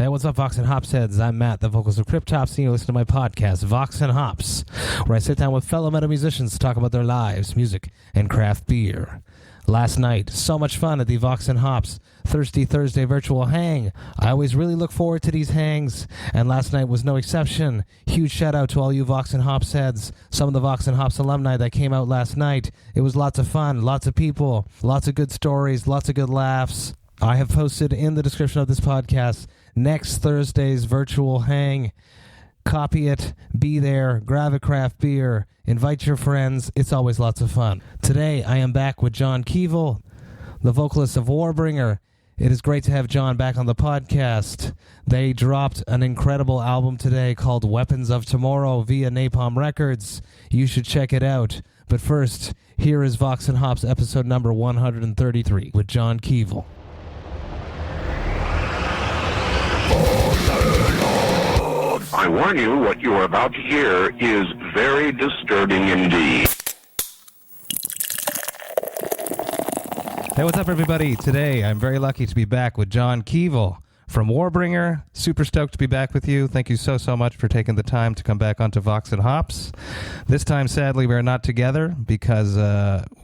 Hey, what's up, Vox and Hops heads? I'm Matt, the vocals of Cryptops, and you listen to my podcast, Vox and Hops, where I sit down with fellow metal musicians to talk about their lives, music, and craft beer. Last night, so much fun at the Vox and Hops Thirsty Thursday virtual hang. I always really look forward to these hangs, and last night was no exception. Huge shout out to all you Vox and Hops heads, some of the Vox and Hops alumni that came out last night. It was lots of fun, lots of people, lots of good stories, lots of good laughs. I have posted in the description of this podcast next Thursday's virtual hang. Copy it, be there, grab a craft beer, invite your friends. It's always lots of fun. Today, I am back with John Kevill, the vocalist of Warbringer. It is great to have John back on the podcast. They dropped an incredible album today called Weapons of Tomorrow via Napalm Records. You should check it out. But first, here is Vox and Hops episode number 133 with John Kevill. I warn you, what you are about to hear is very disturbing indeed. Hey, what's up, everybody? Today, I'm very lucky to be back with John Kevill from Warbringer. Super stoked to be back with you. Thank you so much for taking the time to come back onto Vox and Hops. This time, sadly, we're not together because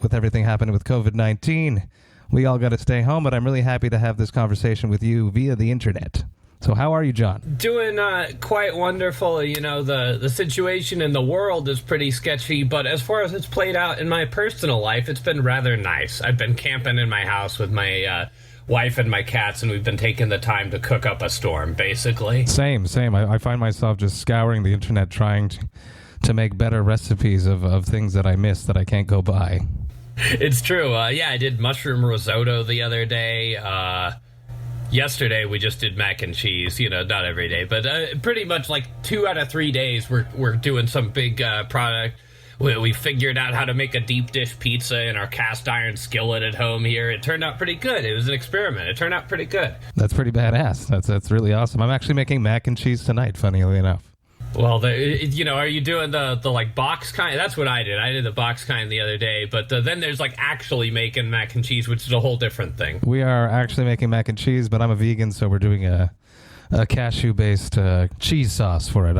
with everything happening with COVID-19, we all got to stay home, but I'm really happy to have this conversation with you via the internet. So how are you, John? Doing quite wonderful. You know, the situation in the world is pretty sketchy, but as far as it's played out in my personal life, it's been rather nice. I've been camping in my house with my wife and my cats, and we've been taking the time to cook up a storm, basically. Same. I find myself just scouring the internet trying to make better recipes of things that I miss that I can't go buy. It's true. I did mushroom risotto the other day. Yesterday, we just did mac and cheese, you know, not every day, but pretty much like 2 out of 3 days, we're doing some big product. We figured out how to make a deep dish pizza in our cast iron skillet at home here. It turned out pretty good. It was an experiment. It turned out pretty good. That's pretty badass. That's really awesome. I'm actually making mac and cheese tonight, funnily enough. Well, are you doing the like box kind? That's what I did. I did the box kind the other day, but then there's like actually making mac and cheese, which is a whole different thing. We are actually making mac and cheese, but I'm a vegan, so we're doing a cashew-based cheese sauce for it.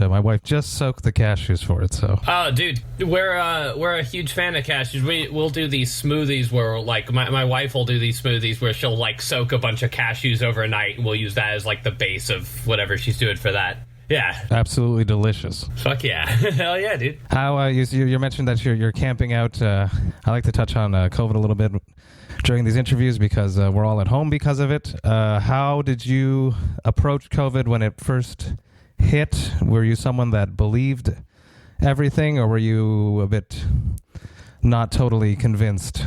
My wife just soaked the cashews for it, so. Oh, dude, we're a huge fan of cashews. We'll do these smoothies where like my wife will do these smoothies where she'll like soak a bunch of cashews overnight, and we'll use that as like the base of whatever she's doing for that. Yeah. Absolutely delicious. Fuck yeah. Hell yeah, dude. How, you mentioned that you're camping out. I like to touch on COVID a little bit during these interviews because we're all at home because of it. How did you approach COVID when it first hit? Were you someone that believed everything, or were you a bit not totally convinced?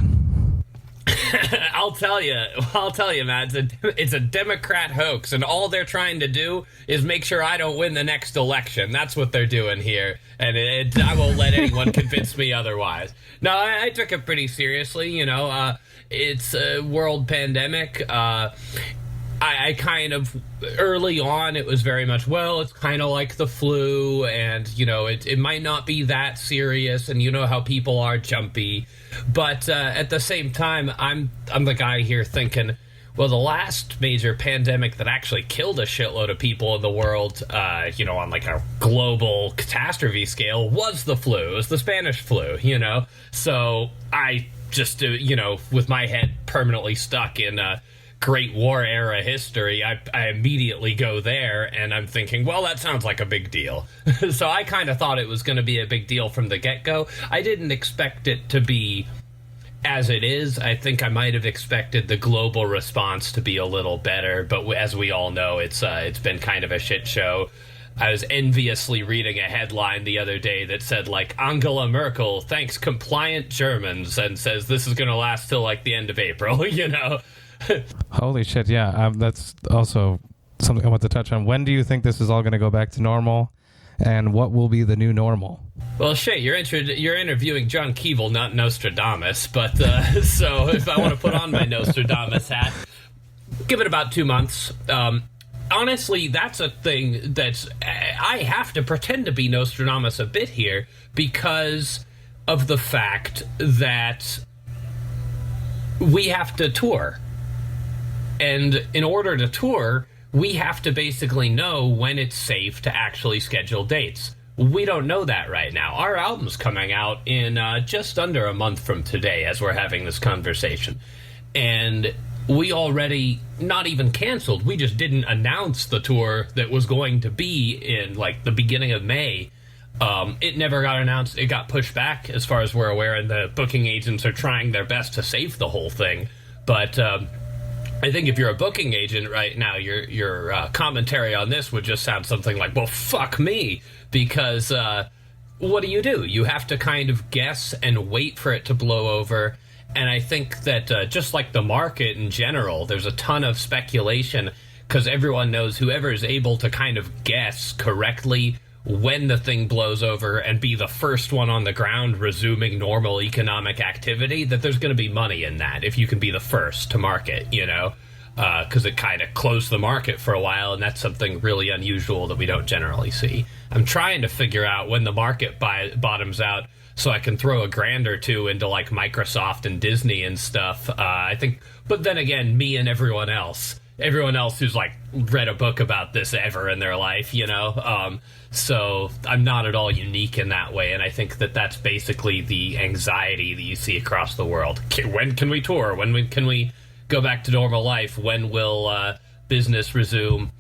I'll tell you, Matt. It's a Democrat hoax, and all they're trying to do is make sure I don't win the next election. That's what they're doing here, and I won't let anyone convince me otherwise. No, I took it pretty seriously. You know, it's a world pandemic. I kind of, early on, it was very much, well, it's kind of like the flu, and, you know, it might not be that serious, and you know how people are jumpy. But at the same time, I'm the guy here thinking, well, the last major pandemic that actually killed a shitload of people in the world, you know, on like a global catastrophe scale, was the flu. It was the Spanish flu, you know? So I just, you know, with my head permanently stuck in Great War era history, I immediately go there, and I'm thinking, well, that sounds like a big deal. So I kind of thought it was going to be a big deal from the get-go. I didn't expect it to be as it is. I think I might have expected the global response to be a little better, but as we all know, it's been kind of a shit show. I was enviously reading a headline the other day that said, like, Angela Merkel thanks compliant Germans and says this is going to last till, like, the end of April, you know? Holy shit, yeah. That's also something I want to touch on. When do you think this is all going to go back to normal, and what will be the new normal? Well, shit, you're interviewing John Kevill, not Nostradamus, but so if I want to put on my Nostradamus hat, give it about 2 months. Honestly, that's a thing that's... I have to pretend to be Nostradamus a bit here because of the fact that we have to tour. And in order to tour, we have to basically know when it's safe to actually schedule dates. We don't know that right now. Our album's coming out in just under a month from today as we're having this conversation. And we already not even canceled. We just didn't announce the tour that was going to be in, like, the beginning of May. It never got announced. It got pushed back, as far as we're aware, and the booking agents are trying their best to save the whole thing. But I think if you're a booking agent right now, your commentary on this would just sound something like, well, fuck me, because what do? You have to kind of guess and wait for it to blow over. And I think that just like the market in general, there's a ton of speculation because everyone knows whoever is able to kind of guess correctly when the thing blows over and be the first one on the ground resuming normal economic activity, that there's going to be money in that if you can be the first to market, you know, because it kind of closed the market for a while, and that's something really unusual that we don't generally see. I'm trying to figure out when the market bottoms out so I can throw $1,000 or $2 into, like, Microsoft and Disney and stuff. I think, but then again, me and everyone else who's, like, read a book about this ever in their life, you know? So I'm not at all unique in that way, and I think that that's basically the anxiety that you see across the world. When can we tour? When can we go back to normal life? When will business resume?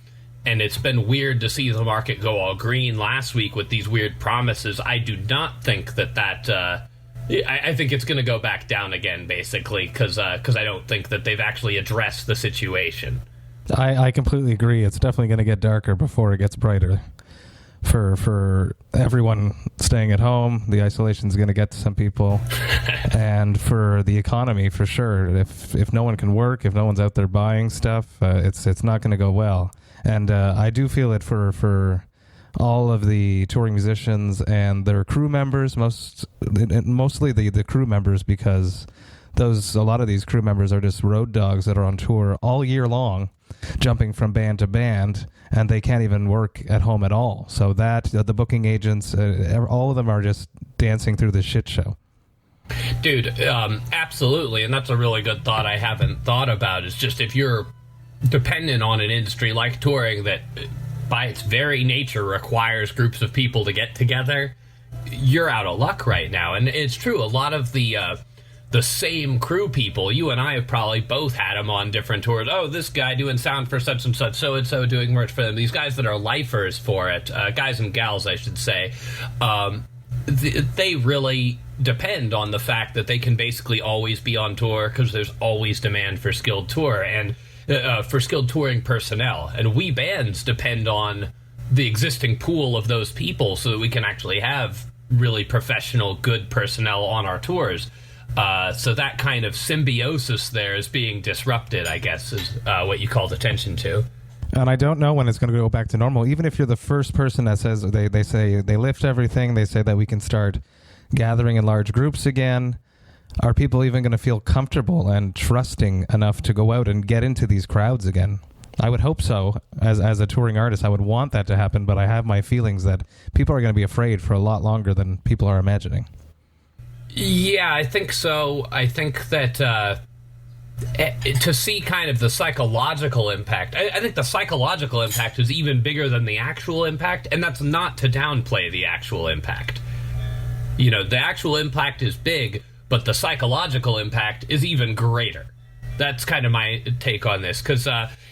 And it's been weird to see the market go all green last week with these weird promises. I do not think that I think it's going to go back down again, basically, because I don't think that they've actually addressed the situation. I completely agree. It's definitely going to get darker before it gets brighter. For everyone staying at home, the isolation is going to get to some people, and for the economy, for sure. If no one can work, if no one's out there buying stuff, it's not going to go well. And I do feel it for all of the touring musicians and their crew members, mostly the crew members, because a lot of these crew members are just road dogs that are on tour all year long, jumping from band to band, and they can't even work at home at all. So that the booking agents, all of them are just dancing through this shit show. Dude, absolutely, and that's a really good thought I haven't thought about, is just if you're dependent on an industry like touring that by its very nature requires groups of people to get together, you're out of luck right now. And it's true, a lot of the same crew people, you and I have probably both had them on different tours. Oh, this guy doing sound for such and such, so-and-so doing merch for them. These guys that are lifers for it, guys and gals, I should say, they really depend on the fact that they can basically always be on tour because there's always demand for skilled tour and for skilled touring personnel. And we bands depend on the existing pool of those people so that we can actually have really professional, good personnel on our tours. So that kind of symbiosis there is being disrupted, I guess, is what you called attention to. And I don't know when it's going to go back to normal. Even if you're the first person that says, they say they lift everything, they say that we can start gathering in large groups again. Are people even going to feel comfortable and trusting enough to go out and get into these crowds again? I would hope so. As a touring artist, I would want that to happen, but I have my feelings that people are going to be afraid for a lot longer than people are imagining. Yeah, I think so. I think that to see kind of the psychological impact, I think the psychological impact is even bigger than the actual impact, and that's not to downplay the actual impact. You know, the actual impact is big, but the psychological impact is even greater. That's kind of my take on this, because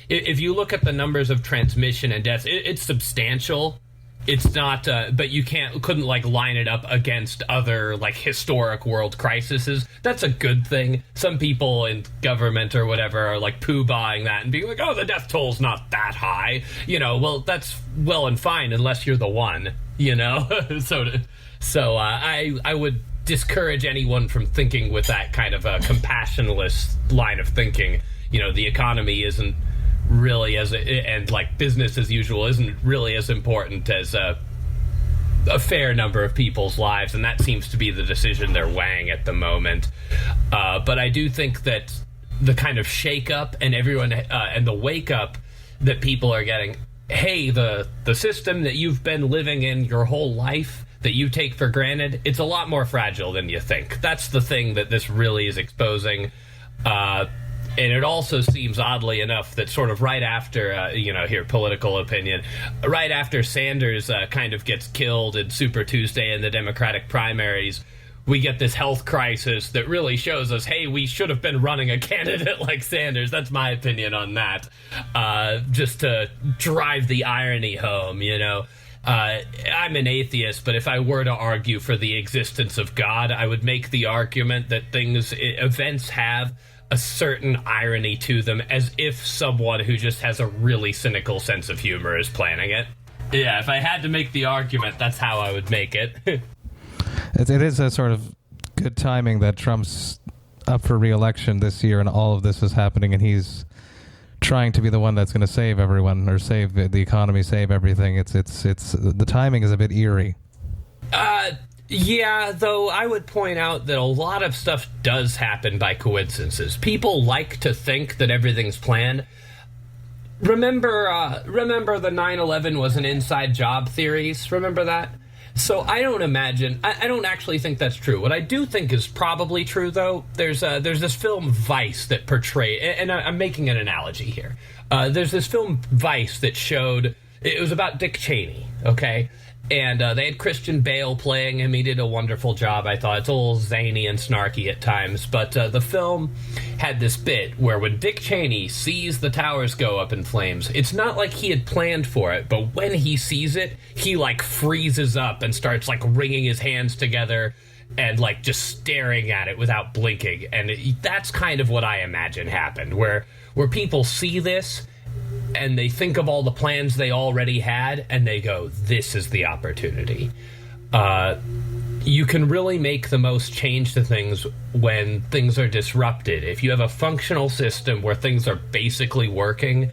if you look at the numbers of transmission and deaths, it's substantial. It's not, but you couldn't like line it up against other like historic world crises. That's a good thing. Some people in government or whatever are like poo-bahing that and being like, oh, the death toll's not that high. You know, well, that's well and fine unless you're the one, you know? So I would discourage anyone from thinking with that kind of a compassionless line of thinking. You know, the economy isn't really and like business as usual isn't really as important as a fair number of people's lives, and that seems to be the decision they're weighing at the moment. But I do think that the kind of shake-up and everyone and the wake-up that people are getting, hey, the system that you've been living in your whole life that you take for granted, it's a lot more fragile than you think. That's the thing that this really is exposing. And it also seems, oddly enough, that sort of right after, here, political opinion, right after Sanders kind of gets killed in Super Tuesday in the Democratic primaries, we get this health crisis that really shows us, hey, we should have been running a candidate like Sanders. That's my opinion on that. Just to drive the irony home, I'm an atheist, but if I were to argue for the existence of God, I would make the argument that events have a certain irony to them, as if someone who just has a really cynical sense of humor is planning it. Yeah, if I had to make the argument, that's how I would make it. It is a sort of good timing that Trump's up for re-election this year and all of this is happening, and he's trying to be the one that's going to save everyone or save the economy, save everything. It's the timing is a bit eerie. Yeah, though I would point out that a lot of stuff does happen by coincidences. People like to think that everything's planned. Remember the 9/11 was an inside job theories? Remember that? So I don't actually think that's true. What I do think is probably true, though, there's this film Vice that portrayed, and I'm making an analogy here. There's this film Vice that showed, it was about Dick Cheney, okay? And they had Christian Bale playing him. He did a wonderful job, I thought. It's a little zany and snarky at times. But the film had this bit where when Dick Cheney sees the towers go up in flames, it's not like he had planned for it, but when he sees it, he, freezes up and starts, wringing his hands together and, just staring at it without blinking. And that's kind of what I imagine happened, where people see this, and they think of all the plans they already had, and they go, this is the opportunity. You can really make the most change to things when things are disrupted. If you have a functional system where things are basically working,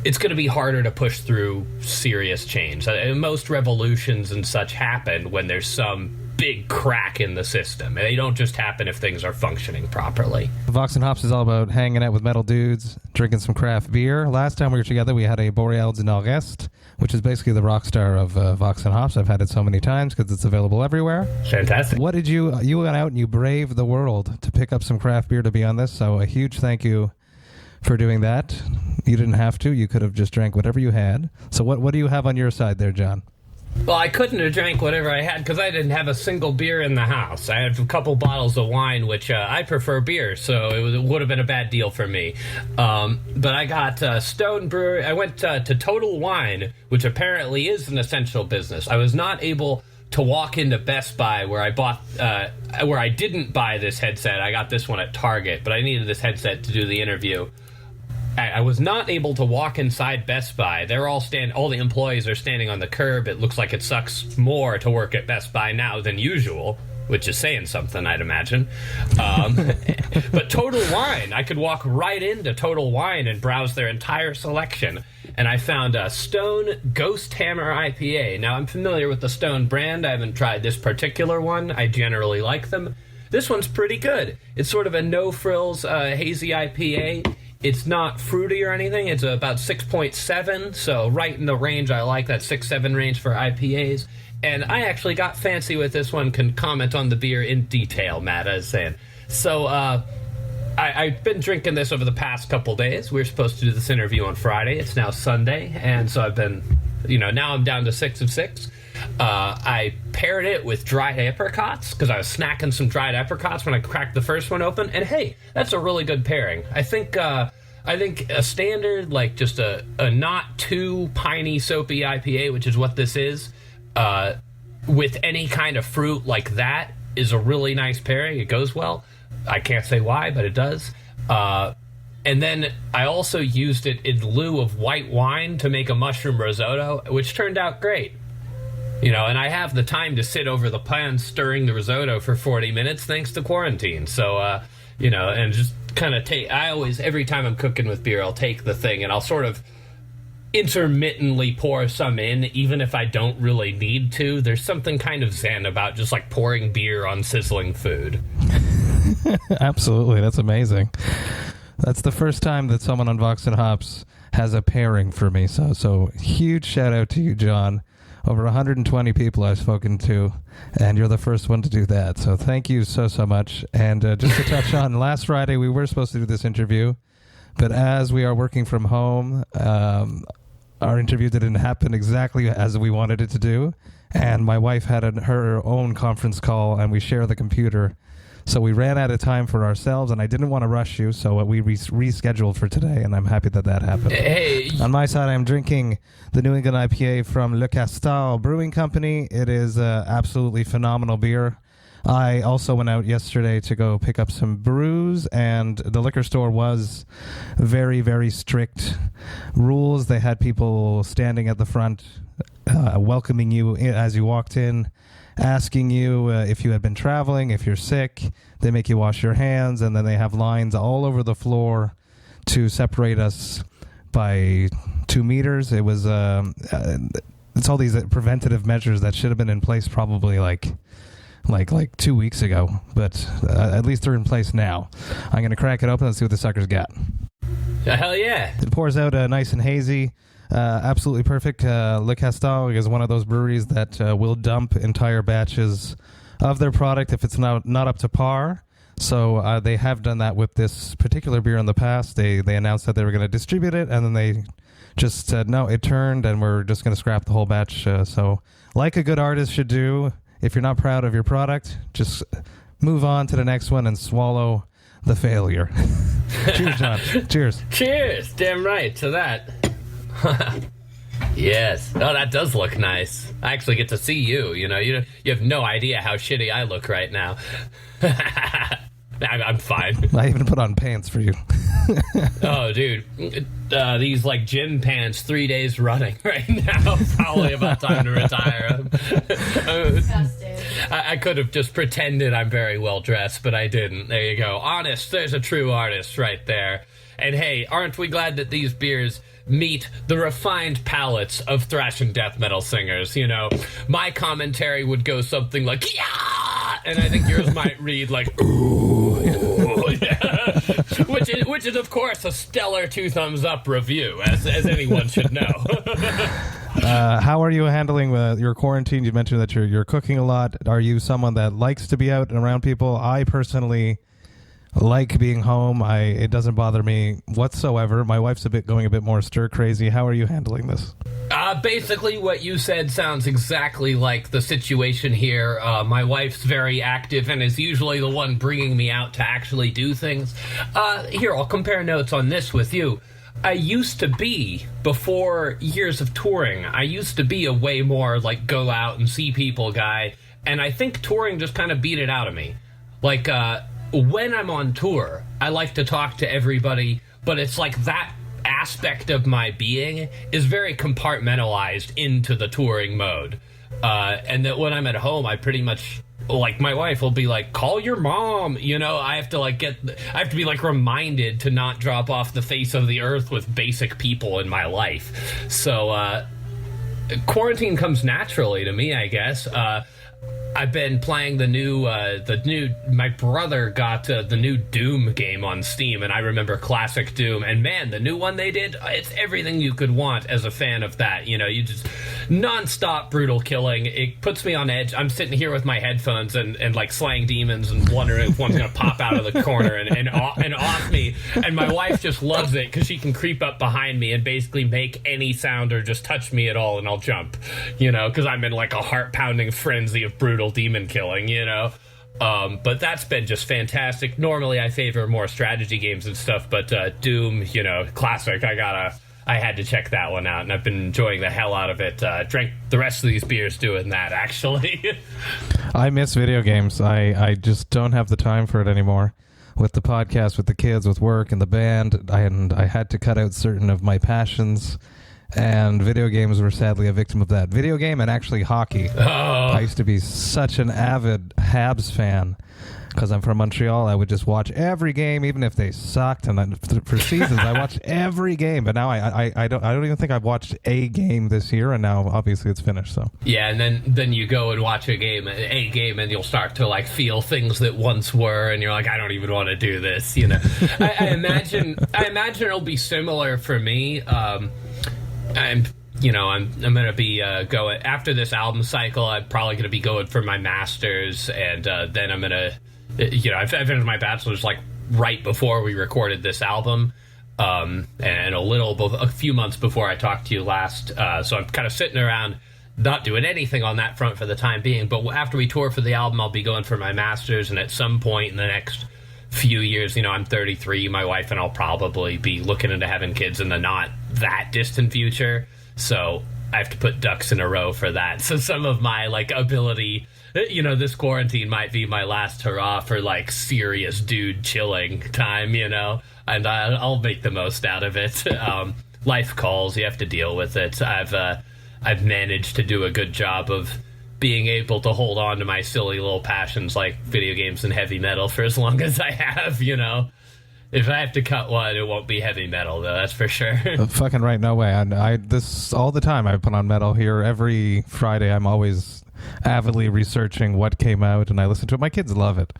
it's going to be harder to push through serious change. Most revolutions and such happen when there's some big crack in the system. And they don't just happen if things are functioning properly. Vox and Hops is all about hanging out with metal dudes, drinking some craft beer. Last time we were together, we had a Boreal de Nord-Est, which is basically the rock star of Vox and Hops. I've had it so many times because it's available everywhere. Fantastic. What did you went out and you braved the world to pick up some craft beer to be on this, so a huge thank you for doing that. You didn't have to. You could have just drank whatever you had. So what do you have on your side there, John? Well, I couldn't have drank whatever I had because I didn't have a single beer in the house. I had a couple bottles of wine, which I prefer beer, so it would have been a bad deal for me. But I got Stone Brewing. I went to Total Wine, which apparently is an essential business. I was not able to walk into Best Buy where I didn't buy this headset. I got this one at Target, but I needed this headset to do the interview. I was not able to walk inside Best Buy. They're all the employees are standing on the curb. It looks like it sucks more to work at Best Buy now than usual, which is saying something, I'd imagine. But Total Wine, I could walk right into Total Wine and browse their entire selection. And I found a Stone Ghost Hammer IPA. Now, I'm familiar with the Stone brand. I haven't tried this particular one. I generally like them. This one's pretty good. It's sort of a no-frills hazy IPA. It's not fruity or anything. It's about 6.7, so right in the range. I like that 6-7 range for IPAs. And I actually got fancy with this one. Can comment on the beer in detail, Matt, I was saying. So I've been drinking this over the past couple days. We were supposed to do this interview on Friday. It's now Sunday, and so I've been, now I'm down to 6 of 6. I paired it with dried apricots because I was snacking some dried apricots when I cracked the first one open, and hey, that's a really good pairing. I think a standard, just a not too piney, soapy IPA, which is what this is, with any kind of fruit like that is a really nice pairing. It goes well. I can't say why, but it does. And then I also used it in lieu of white wine to make a mushroom risotto, which turned out great. And I have the time to sit over the pan stirring the risotto for 40 minutes thanks to quarantine. So, and just kind of every time I'm cooking with beer, I'll take the thing and I'll sort of intermittently pour some in, even if I don't really need to. There's something kind of zen about just pouring beer on sizzling food. Absolutely. That's amazing. That's the first time that someone on Vox and Hops has a pairing for me. So huge shout out to you, John. over 120 people I've spoken to, and you're the first one to do that. So thank you so much. And just to touch on, last Friday we were supposed to do this interview, but as we are working from home, our interview didn't happen exactly as we wanted it to do. And my wife had her own conference call, and we share the computer. So we ran out of time for ourselves, and I didn't want to rush you, so we rescheduled for today, and I'm happy that happened. Hey. On my side, I'm drinking the New England IPA from Castors Brewing Company. It is absolutely phenomenal beer. I also went out yesterday to go pick up some brews, and the liquor store was very, very strict rules. They had people standing at the front welcoming you as you walked in, asking you if you had been traveling, if you're sick. They make you wash your hands, and then they have lines all over the floor to separate us by 2 meters. It was it's all these preventative measures that should have been in place probably like 2 weeks ago, but at least they're in place now. I'm going to crack it open and see what the sucker's got. Hell yeah. It pours out nice and hazy. Absolutely perfect. Le Castors is one of those breweries that will dump entire batches of their product if it's not up to par. So they have done that with this particular beer in the past. They announced that they were going to distribute it, and then they just said, no, it turned, and we're just going to scrap the whole batch. So like a good artist should do, if you're not proud of your product, just move on to the next one and swallow the failure. Cheers, John. Cheers. Cheers. Damn right to that. Yes. Oh, that does look nice. I actually get to see you. You have no idea how shitty I look right now. I'm fine. I even put on pants for you. Oh, dude. These, gym pants 3 days running right now. Probably about time to retire. I could have just pretended I'm very well dressed, but I didn't. There you go. Honest. There's a true artist right there. And hey, aren't we glad that these beers meet the refined palates of thrash and death metal singers? My commentary would go something like, yeah! And I think yours might read like, ooh, yeah. Which is, of course, a stellar 2 thumbs up review, as anyone should know. How are you handling your quarantine? You mentioned that you're cooking a lot. Are you someone that likes to be out and around people? I personally like being home. It doesn't bother me whatsoever. My wife's going a bit more stir crazy. How are you handling this? Basically what you said sounds exactly like the situation here. My wife's very active and is usually the one bringing me out to actually do things. Here, I'll compare notes on this with you. I used to be, before years of touring, I used to be a way more go out and see people guy, and I think touring just kind of beat it out of me. When I'm on tour, I like to talk to everybody, but it's that aspect of my being is very compartmentalized into the touring mode. And that when I'm at home, I pretty much, my wife will be like, call your mom, I have to be reminded to not drop off the face of the earth with basic people in my life. So, quarantine comes naturally to me, I guess. I've been playing my brother got the new Doom game on Steam, and I remember classic Doom, and man, the new one they did, it's everything you could want as a fan of that. You just non-stop brutal killing. It puts me on edge. I'm sitting here with my headphones and slaying demons and wondering if one's gonna pop out of the corner and off me, and my wife just loves it because she can creep up behind me and basically make any sound or just touch me at all, and I'll jump, because I'm in a heart-pounding frenzy of brutal demon killing, but that's been just fantastic. Normally I favor more strategy games and stuff, but Doom, classic, I had to check that one out, and I've been enjoying the hell out of it. Drank the rest of these beers doing that, actually. I miss video games. I just don't have the time for it anymore. With the podcast, with the kids, with work, and the band, I had to cut out certain of my passions. And video games were sadly a victim of that. Video game and actually hockey. Oh. I used to be such an avid Habs fan because I'm from Montreal. I would just watch every game, even if they sucked. And then for seasons, I watched every game. But now I don't even think I've watched a game this year. And now obviously it's finished. So yeah, and then you go and watch a game, and you'll start to feel things that once were, and you're like, I don't even want to do this. I imagine it'll be similar for me. I'm going to be going after this album cycle. I'm probably going to be going for my master's, and then I'm going to, I finished my bachelor's like right before we recorded this album, and a few months before I talked to you last. So I'm kind of sitting around, not doing anything on that front for the time being. But after we tour for the album, I'll be going for my master's, and at some point in the next few years, I'm 33. My wife and I'll probably be looking into having kids in the not that distant future. So I have to put ducks in a row for that. So some of my ability, this quarantine might be my last hurrah for serious dude chilling time, and I'll make the most out of it. Life calls, you have to deal with it. I've managed to do a good job of being able to hold on to my silly little passions like video games and heavy metal for as long as I have, If I have to cut one, it won't be heavy metal, though, that's for sure. Fucking right, no way. This all the time I put on metal here. Every Friday I'm always avidly researching what came out, and I listen to it. My kids love it.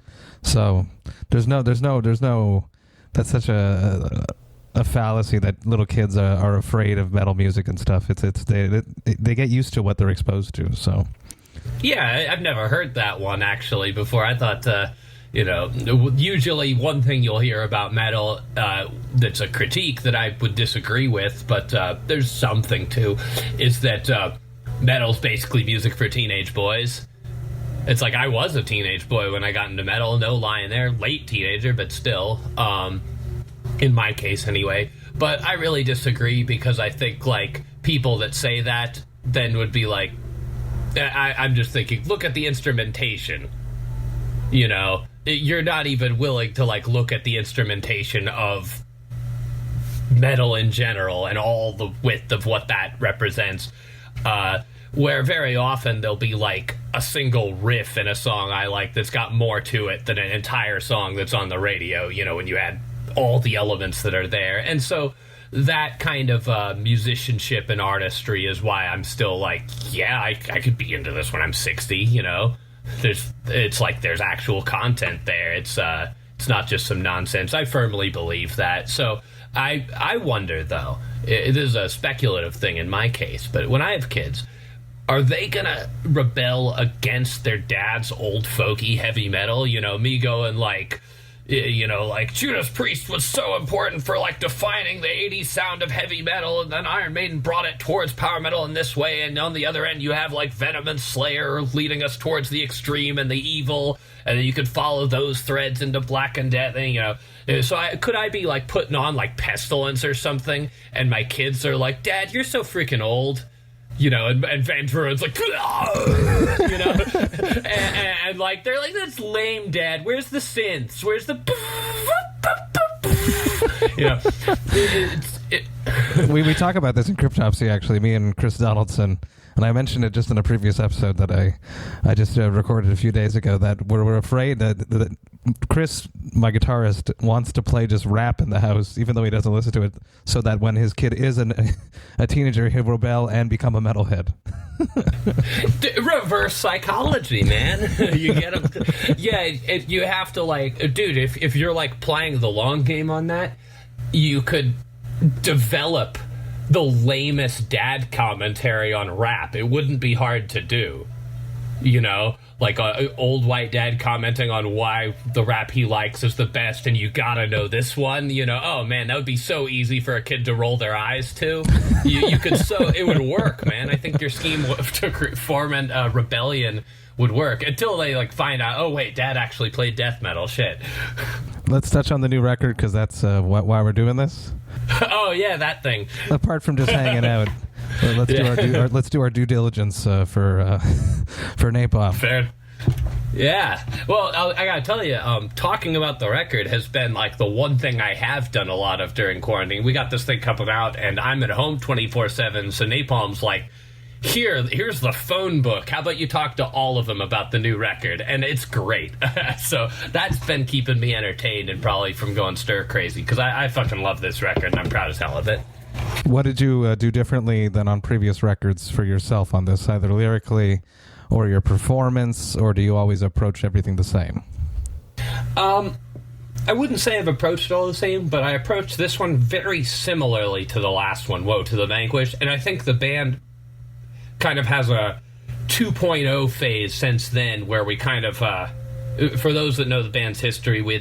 So there's no that's such a fallacy that little kids are afraid of metal music and stuff. They get used to what they're exposed to, so. Yeah, I've never heard that one, actually, before. I thought, usually one thing you'll hear about metal that's a critique that I would disagree with, but there's something to, is that metal's basically music for teenage boys. It's like I was a teenage boy when I got into metal, no lying there, late teenager, but still, in my case anyway. But I really disagree because I think, people that say that then would be like, I'm just thinking, look at the instrumentation. You're not even willing to look at the instrumentation of metal in general and all the width of what that represents. Where very often there'll be a single riff in a song I like that's got more to it than an entire song that's on the radio, when you add all the elements that are there. And so that kind of musicianship and artistry is why I'm still I could be into this when I'm 60, there's actual content there. It's not just some nonsense. I firmly believe that. So I wonder, though, it is a speculative thing in my case, but when I have kids, are they gonna rebel against their dad's old folky heavy metal? Me going Judas Priest was so important for defining the 80s sound of heavy metal, and then Iron Maiden brought it towards power metal in this way, and on the other end you have Venom and Slayer leading us towards the extreme and the evil, and then you could follow those threads into Black and Death, and, so could I be putting on Pestilence or something, and my kids are like, Dad, you're so freaking old. And Van Druren's and they're like, that's lame, Dad. Where's the synths? Where's the... We talk about this in Cryptopsy, actually, me and Chris Donaldson, and I mentioned it just in a previous episode that I just recorded a few days ago, that we're afraid that Chris, my guitarist, wants to play just rap in the house, even though he doesn't listen to it, so that when his kid is a teenager, he'll rebel and become a metalhead. Reverse psychology, man. You get him. Yeah, you have to dude. If you're playing the long game on that, you could develop the lamest dad commentary on rap. It wouldn't be hard to do. An old white dad commenting on why the rap he likes is the best, and you gotta know this one, oh man, that would be so easy for a kid to roll their eyes to. You could it would work, man. I think your scheme to form a rebellion would work until they find out, oh wait, Dad actually played death metal. Shit. Let's touch on the new record, because that's why we're doing this. Oh yeah, that thing. Apart from just hanging out. Let's do our due diligence for NEIPA. Fair. Yeah. Well, I gotta tell you, talking about the record has been the one thing I have done a lot of during quarantine. We got this thing coming out, and I'm at home 24/7. So Napalm's here's the phone book. How about you talk to all of them about the new record? And it's great. So that's been keeping me entertained and probably from going stir crazy, because I fucking love this record and I'm proud as hell of it. What did you do differently than on previous records for yourself on this, either lyrically or your performance, or do you always approach everything the same? I wouldn't say I've approached it all the same, but I approached this one very similarly to the last one, Woe to the Vanquished, and I think the band kind of has a 2.0 phase since then, where we kind of, for those that know the band's history, we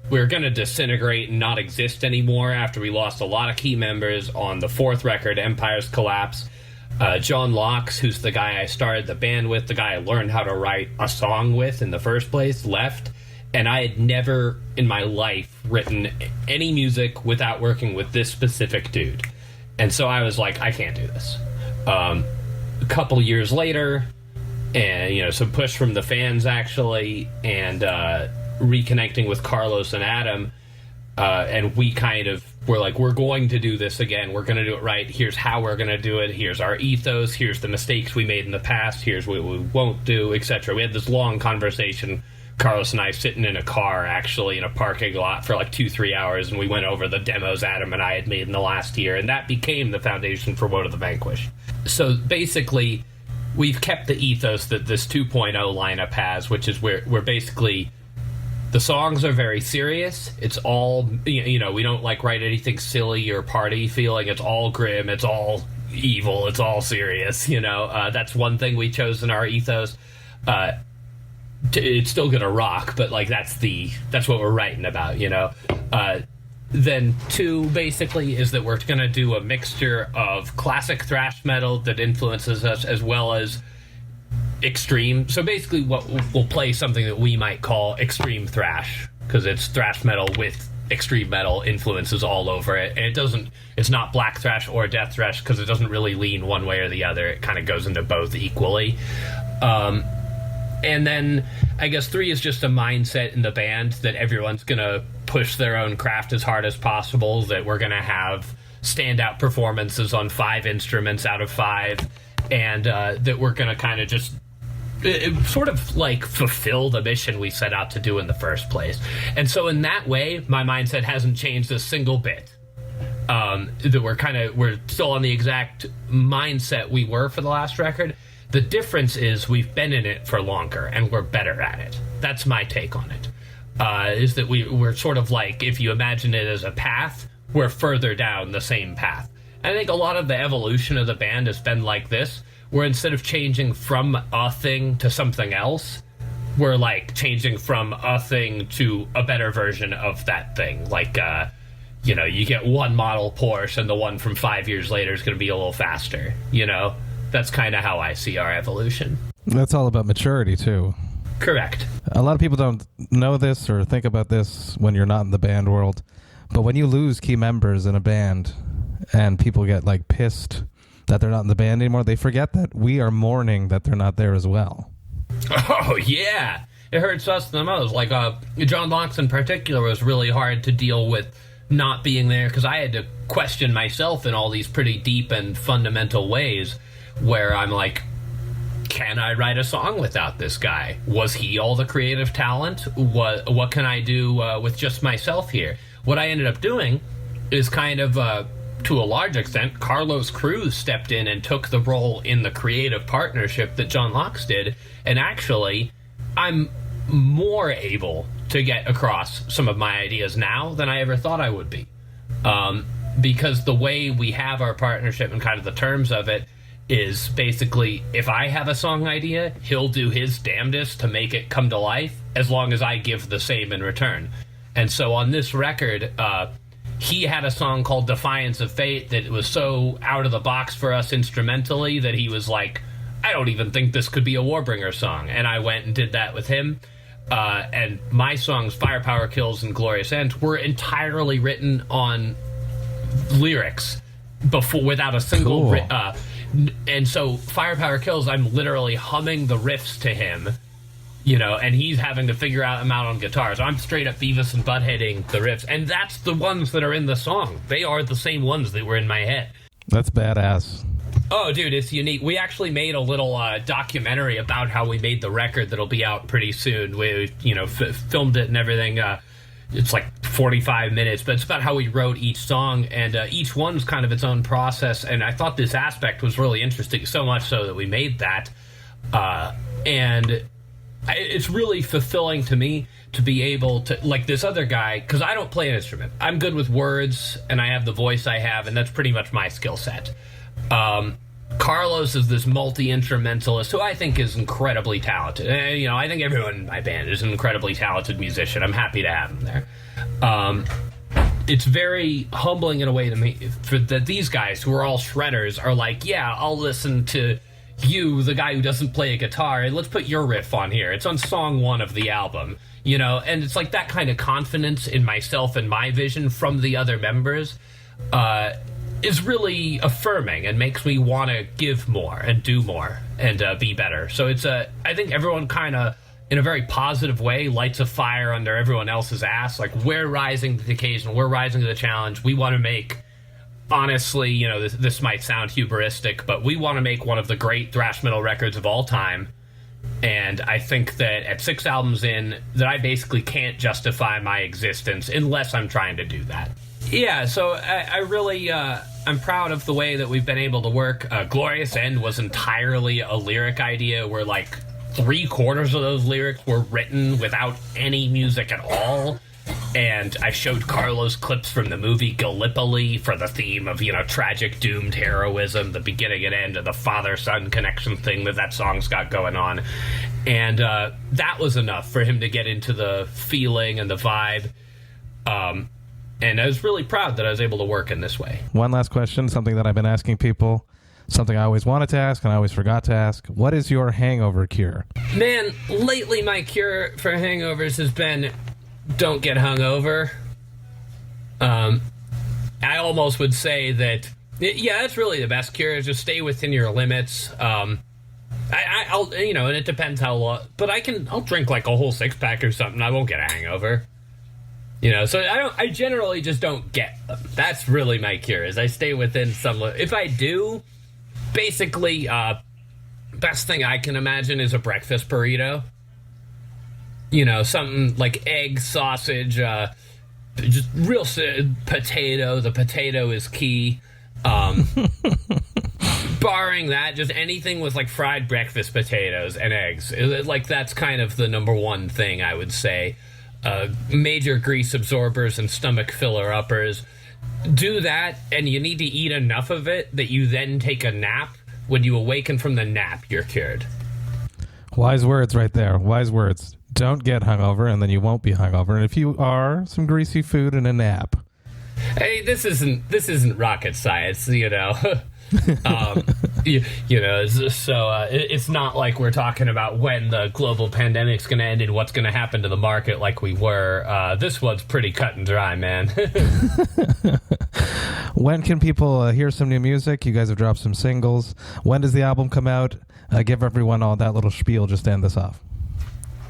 were going to disintegrate and not exist anymore after we lost a lot of key members on the fourth record, Empire's Collapse. John Locks, who's the guy I started the band with, the guy I learned how to write a song with in the first place, left. And I had never in my life written any music without working with this specific dude. And so I was like, I can't do this. A couple years later, and, some push from the fans, actually, and reconnecting with Carlos and Adam, and we kind of were like, we're going to do this again. We're going to do it right. Here's how we're going to do it. Here's our ethos. Here's the mistakes we made in the past. Here's what we won't do, etc. We had this long conversation, Carlos and I, sitting in a car, actually, in a parking lot for like 2-3 hours, and we went over the demos Adam and I had made in the last year, and that became the foundation for Woe to the Vanquished. So basically, we've kept the ethos that this 2.0 lineup has, which is where we're basically... The songs are very serious. It's all, we don't write anything silly or party feeling. It's all grim. It's all evil. It's all serious. That's one thing we chose in our ethos. It's still gonna rock, but that's what we're writing about. Then two, basically, is that we're gonna do a mixture of classic thrash metal that influences us, as well as extreme. So basically we'll play something that we might call extreme thrash, because it's thrash metal with extreme metal influences all over it, and it's not black thrash or death thrash, because it doesn't really lean one way or the other. It kind of goes into both equally. And then I guess 3 is just a mindset in the band that everyone's gonna push their own craft as hard as possible, that we're gonna have standout performances on 5 instruments out of 5, and that we're gonna kind of just sort of fulfill the mission we set out to do in the first place. And so in that way, my mindset hasn't changed a single bit. That we're still on the exact mindset we were for the last record. The difference is we've been in it for longer and we're better at it. That's my take on it. Is that we're sort of if you imagine it as a path, we're further down the same path. And I think a lot of the evolution of the band has been like this, where instead of changing from a thing to something else, we're changing from a thing to a better version of that thing. You get one model Porsche and the one from 5 years later is going to be a little faster. That's kind of how I see our evolution. That's all about maturity, too. Correct. A lot of people don't know this or think about this when you're not in the band world, but when you lose key members in a band and people get pissed that they're not in the band anymore, they forget that we are mourning that they're not there as well. Oh, yeah. It hurts us the most. John Locks in particular was really hard to deal with not being there, because I had to question myself in all these pretty deep and fundamental ways, where I'm can I write a song without this guy? Was he all the creative talent? What can I do with just myself here? What I ended up doing is kind of... to a large extent, Carlos Cruz stepped in and took the role in the creative partnership that John Locks did, and actually, I'm more able to get across some of my ideas now than I ever thought I would be. Because the way we have our partnership and kind of the terms of it is basically, if I have a song idea, he'll do his damnedest to make it come to life, as long as I give the same in return. And so on this record, he had a song called Defiance of Fate that was so out of the box for us instrumentally that he was I don't even think this could be a Warbringer song. And I went and did that with him. And my songs, Firepower Kills and Glorious Ends, were entirely written on lyrics without a single... Cool. And so Firepower Kills, I'm literally humming the riffs to him, and he's having to figure them out on guitar. So I'm straight up Beavis and Buttheading the riffs. And that's the ones that are in the song. They are the same ones that were in my head. That's badass. Oh, dude, it's unique. We actually made a little documentary about how we made the record that'll be out pretty soon. We, filmed it and everything. It's 45 minutes, but it's about how we wrote each song, and each one's kind of its own process. And I thought this aspect was really interesting, so much so that we made that. And it's really fulfilling to me to be able to, like this other guy, because I don't play an instrument. I'm good with words, and I have the voice I have, and that's pretty much my skill set. Carlos is this multi-instrumentalist who I think is incredibly talented. And, I think everyone in my band is an incredibly talented musician. I'm happy to have him there. It's very humbling in a way to me that these guys who are all shredders are like, yeah, I'll listen to you, the guy who doesn't play a guitar, and let's put your riff on here. It's on song 1 of the album, and it's like that kind of confidence in myself and my vision from the other members is really affirming and makes me want to give more and do more and be better. So it's I think everyone kind of, in a very positive way, lights a fire under everyone else's ass. Like, we're rising to the occasion, we're rising to the challenge. We want to make, honestly, this might sound hubristic, but we want to make one of the great thrash metal records of all time. And I think that at 6 albums in, that I basically can't justify my existence unless I'm trying to do that. Yeah, so I really, I'm proud of the way that we've been able to work. Glorious End was entirely a lyric idea where, like, 3/4 of those lyrics were written without any music at all. And I showed Carlos clips from the movie Gallipoli for the theme of, tragic, doomed heroism, the beginning and end of the father-son connection thing that song's got going on. And that was enough for him to get into the feeling and the vibe. And I was really proud that I was able to work in this way. One last question, something that I've been asking people, something I always wanted to ask and I always forgot to ask. What is your hangover cure? Man, lately my cure for hangovers has been don't get hungover. I almost would say that, yeah, that's really the best cure, is just stay within your limits. I'll and it depends how long, but I'll drink like a whole 6-pack or something. I won't get a hangover. So I generally just don't get them. That's really my cure, is I stay within some, if I do, basically, best thing I can imagine is a breakfast burrito. Something like egg, sausage, just real potato. The potato is key. Barring that, just anything with like fried breakfast potatoes and eggs. Like, that's kind of the number one thing I would say. Major grease absorbers and stomach filler uppers. Do that, and you need to eat enough of it that you then take a nap. When you awaken from the nap, you're cured. Wise words right there. Wise words. Don't get hungover, and then you won't be hungover. And if you are, some greasy food and a nap. Hey, this isn't rocket science, it's not like we're talking about when the global pandemic's going to end and what's going to happen to the market like we were. This one's pretty cut and dry, man. When can people hear some new music? You guys have dropped some singles. When does the album come out? Give everyone all that little spiel just to end this off.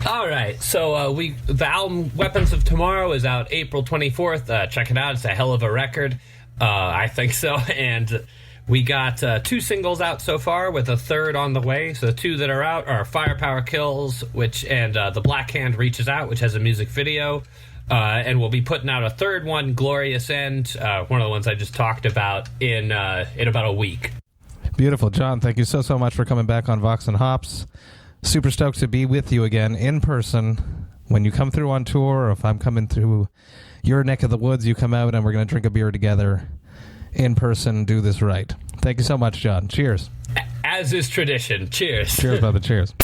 All right, so the album Weapons of Tomorrow is out April 24th. Check it out. It's a hell of a record. I think so. And we got 2 singles out so far, with a third on the way. So the 2 that are out are Firepower Kills, and The Black Hand Reaches Out, which has a music video. And we'll be putting out a third one, Glorious End, one of the ones I just talked about, in about a week. Beautiful. John, thank you so much for coming back on Vox and Hops. Super stoked to be with you again in person. When you come through on tour, or if I'm coming through your neck of the woods, you come out and we're going to drink a beer together in person, do this right. Thank you so much, John. Cheers. As is tradition. Cheers. Cheers, brother. Cheers.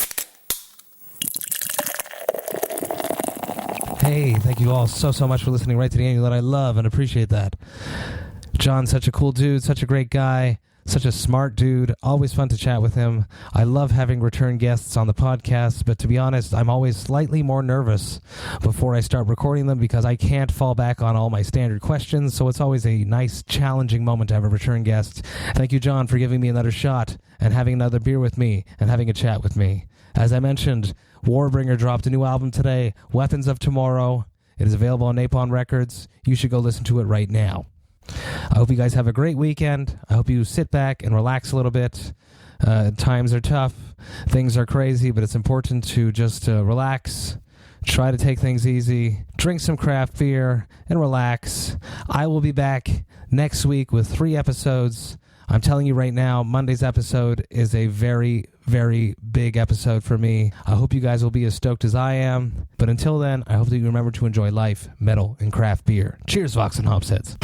Hey, thank you all so much for listening right to the end. That I love and appreciate that. John's such a cool dude, such a great guy. Such a smart dude. Always fun to chat with him. I love having return guests on the podcast, but to be honest, I'm always slightly more nervous before I start recording them because I can't fall back on all my standard questions, so it's always a nice, challenging moment to have a return guest. Thank you, John, for giving me another shot and having another beer with me and having a chat with me. As I mentioned, Warbringer dropped a new album today, Weapons of Tomorrow. It is available on Napalm Records. You should go listen to it right now. I hope you guys have a great weekend. I hope you sit back and relax a little bit. Times are tough. Things are crazy, but it's important to just relax. Try to take things easy. Drink some craft beer and relax. I will be back next week with 3 episodes I'm telling you right now, Monday's episode is a very, very big episode for me. I hope you guys will be as stoked as I am. But until then, I hope that you remember to enjoy life, metal, and craft beer. Cheers, Vox and Hops heads.